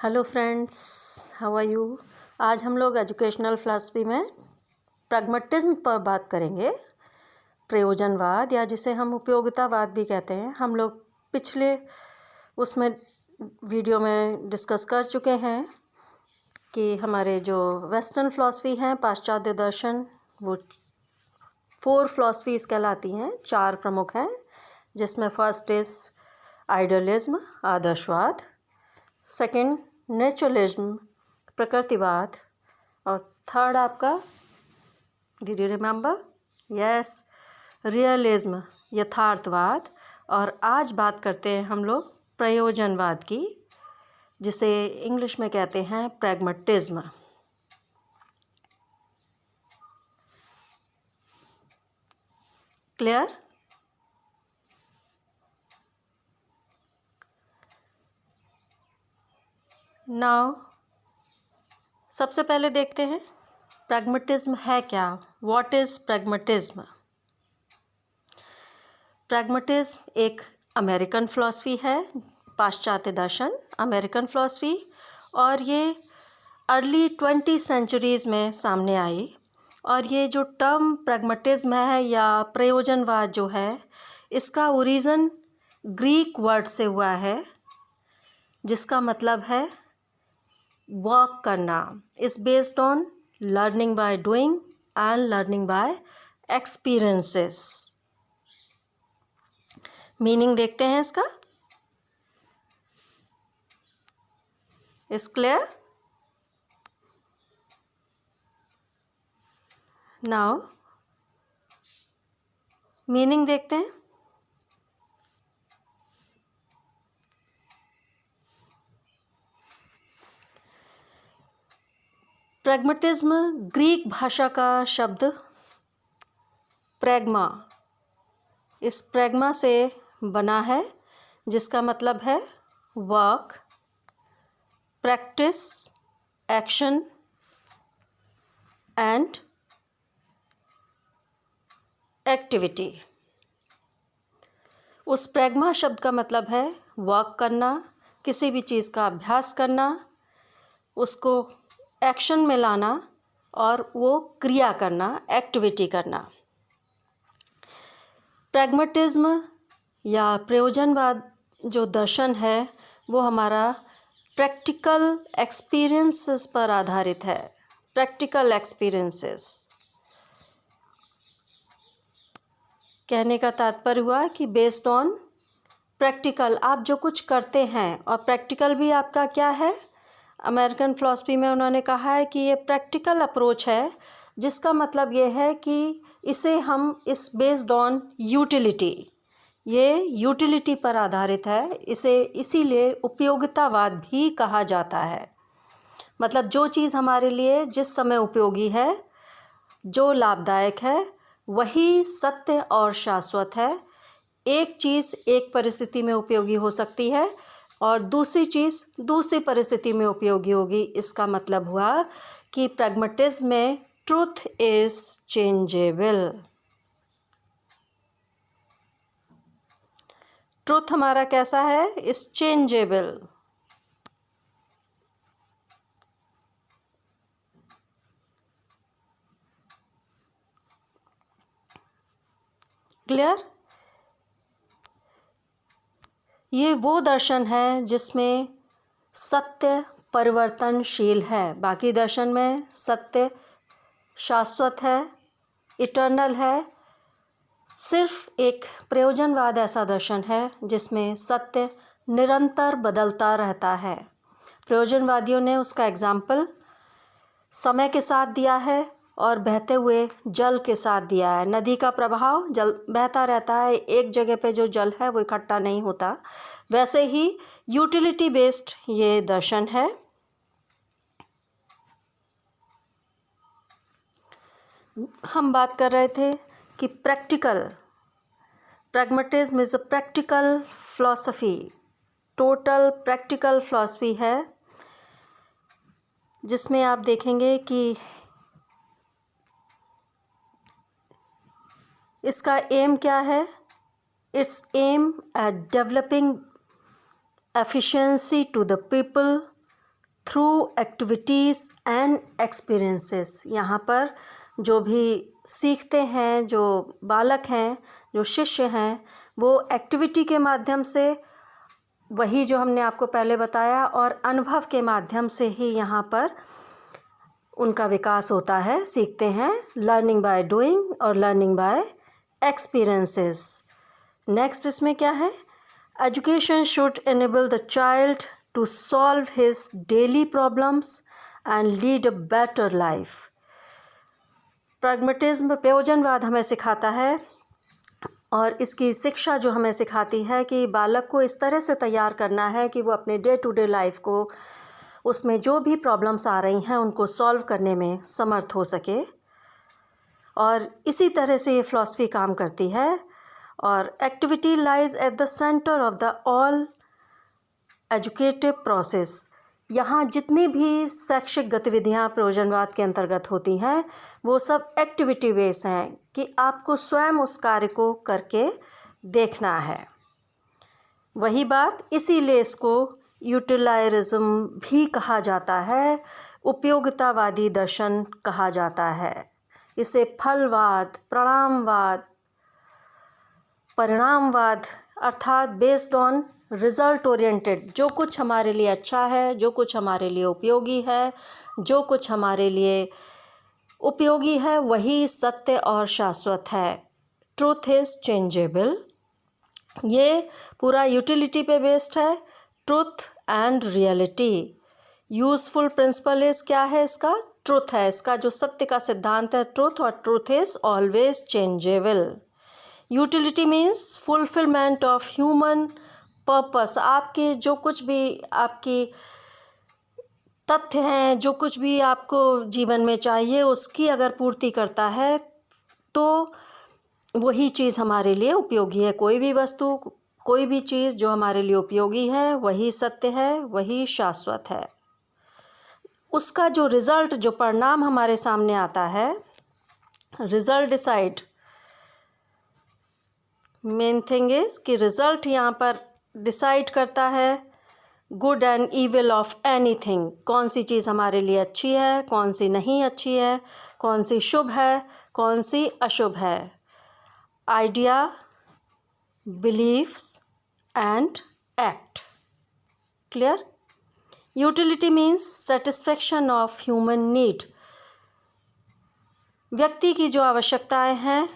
Hello friends, how are you. आज हम लोग एजुकेशनल फ़िलासफ़ी में प्रैग्मैटिज्म पर बात करेंगे। प्रयोजनवाद या जिसे हम उपयोगितावाद भी कहते हैं, हम लोग पिछले उसमें वीडियो में डिस्कस कर चुके हैं कि हमारे जो वेस्टर्न फ़िलासफ़ी हैं, पाश्चात्य दर्शन, वो 4 फ़िलासफ़ीज़ कहलाती हैं, 4 प्रमुख हैं, जिसमें फर्स्ट इज़ आइडियलिज्म, आदर्शवाद, सेकंड नेचुरलिज्म, प्रकृतिवाद, और थर्ड आपका, did you remember, yes, realism, यथार्थवाद। और आज बात करते हैं हम लोग प्रयोजनवाद की, जिसे इंग्लिश में कहते हैं प्रैग्मैटिज्म। क्लियर? नाउ सबसे पहले देखते हैं प्रैग्मैटिज्म है क्या। What is प्रैग्मैटिज्म? प्रैग्मैटिज्म एक अमेरिकन फ़िलासफ़ी है, पाश्चात्य दर्शन, अमेरिकन फ़िलासफ़ी, और ये अर्ली 20 सेंचुरीज़ में सामने आई। और ये जो टर्म प्रैग्मैटिज्म है या प्रयोजनवाद जो है, इसका ओरिजिन ग्रीक वर्ड से हुआ है, जिसका मतलब है वर्क करना। Is based on learning by doing and learning by experiences. Meaning देखते हैं इसका। Is clear? नाउ मीनिंग देखते हैं। प्रैग्मैटिज्म ग्रीक भाषा का शब्द प्रैग्मा, इस प्रैग्मा से बना है, जिसका मतलब है work, practice, action and activity. उस प्रैग्मा शब्द का मतलब है वर्क करना, किसी भी चीज़ का अभ्यास करना, उसको एक्शन में लाना और वो क्रिया करना, एक्टिविटी करना। प्रैग्मैटिज्म या प्रयोजनवाद जो दर्शन है, वो हमारा प्रैक्टिकल एक्सपीरियंसेस पर आधारित है। प्रैक्टिकल एक्सपीरियंसेस कहने का तात्पर्य हुआ कि बेस्ड ऑन प्रैक्टिकल, आप जो कुछ करते हैं, और प्रैक्टिकल भी आपका क्या है, अमेरिकन फ़िलासफ़ी में उन्होंने कहा है कि ये प्रैक्टिकल अप्रोच है, जिसका मतलब ये है कि इसे हम इस बेस्ड ऑन यूटिलिटी, ये यूटिलिटी पर आधारित है, इसे इसीलिए उपयोगितावाद भी कहा जाता है। मतलब जो चीज़ हमारे लिए जिस समय उपयोगी है, जो लाभदायक है, वही सत्य और शाश्वत है। एक चीज़ एक परिस्थिति में उपयोगी हो सकती है और दूसरी चीज़ दूसरी परिस्थिति में उपयोगी होगी। इसका मतलब हुआ कि प्रैग्मैटिज्म में ट्रूथ इज़ चेंजेबल। ट्रूथ हमारा कैसा है? Is changeable. क्लियर? ये वो दर्शन है जिसमें सत्य परिवर्तनशील है। बाकी दर्शन में सत्य शाश्वत है, इटर्नल है। सिर्फ एक प्रयोजनवाद ऐसा दर्शन है जिसमें सत्य निरंतर बदलता रहता है। प्रयोजनवादियों ने उसका एग्जाम्पल समय के साथ दिया है और बहते हुए जल के साथ दिया है। नदी का प्रवाह जल बहता रहता है, एक जगह पे जो जल है वो इकट्ठा नहीं होता। वैसे ही यूटिलिटी बेस्ड ये दर्शन है। हम बात कर रहे थे कि pragmatism is a practical philosophy, total practical philosophy है, जिसमें आप देखेंगे कि इसका एम क्या है? It's aim at developing efficiency to the people through activities and experiences. यहाँ पर जो भी सीखते हैं, जो बालक हैं, जो शिष्य हैं, वो एक्टिविटी के माध्यम से, वही जो हमने आपको पहले बताया, और अनुभव के माध्यम से ही यहाँ पर उनका विकास होता है, सीखते हैं। लर्निंग बाय डूइंग और लर्निंग बाय एक्सपीरियंसेस। नेक्स्ट इसमें क्या है? Education should enable the child to solve his daily problems and lead a better life. Pragmatism, प्रयोजनवाद हमें सिखाता है, और इसकी शिक्षा जो हमें सिखाती है कि बालक को इस तरह से तैयार करना है कि वो अपने डे टू डे लाइफ को, उसमें जो भी प्रॉब्लम्स आ रही हैं उनको सॉल्व करने में समर्थ हो सके। और इसी तरह से ये फ़िलासफ़ी काम करती है। और activity lies at the centre of the all educative process. यहाँ जितनी भी शैक्षिक गतिविधियाँ प्रयोजनवाद के अंतर्गत होती हैं, वो सब एक्टिविटी बेस हैं कि आपको स्वयं उस कार्य को करके देखना है। वही बात, इसीलिए इसको यूटिलायरिज्म भी कहा जाता है, उपयोगितावादी दर्शन कहा जाता है। इसे फलवाद, परिणामवाद अर्थात बेस्ड ऑन रिज़ल्ट ओरिएंटेड, जो कुछ हमारे लिए अच्छा है, जो कुछ हमारे लिए उपयोगी है, जो कुछ हमारे लिए उपयोगी है, वही सत्य और शाश्वत है। Truth is changeable. ये पूरा यूटिलिटी पे बेस्ड है, truth and reality. Useful principle is क्या है इसका? ट्रूथ है। इसका जो सत्य का सिद्धांत है ट्रूथ, और truth is always changeable. Utility means fulfilment of human purpose. आपके जो कुछ भी आपकी तथ्य हैं, जो कुछ भी आपको जीवन में चाहिए, उसकी अगर पूर्ति करता है तो वही चीज़ हमारे लिए उपयोगी है। कोई भी वस्तु, कोई भी चीज़ जो हमारे लिए उपयोगी है, वही सत्य है, वही शाश्वत है। उसका जो रिज़ल्ट, जो परिणाम हमारे सामने आता है, result decide, main thing is कि रिज़ल्ट यहाँ पर डिसाइड करता है good and evil of anything. कौन सी चीज़ हमारे लिए अच्छी है, कौन सी नहीं अच्छी है, कौन सी शुभ है, कौन सी अशुभ है। Idea, beliefs and act. Clear? Utility means satisfaction of human need. व्यक्ति की जो आवश्यकताएं हैं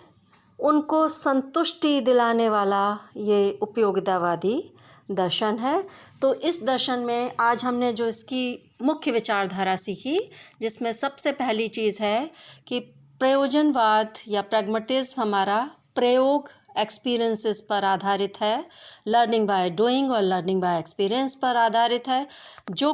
उनको संतुष्टि दिलाने वाला ये उपयोगितावादी दर्शन है। तो इस दर्शन में आज हमने जो इसकी मुख्य विचारधारा सीखी, जिसमें सबसे पहली चीज़ है कि प्रयोजनवाद या प्रैग्मेटिज्म हमारा प्रयोग, एक्सपीरियंसेस पर आधारित है। लर्निंग बाय डूइंग और लर्निंग बाय एक्सपीरियंस पर आधारित है। जो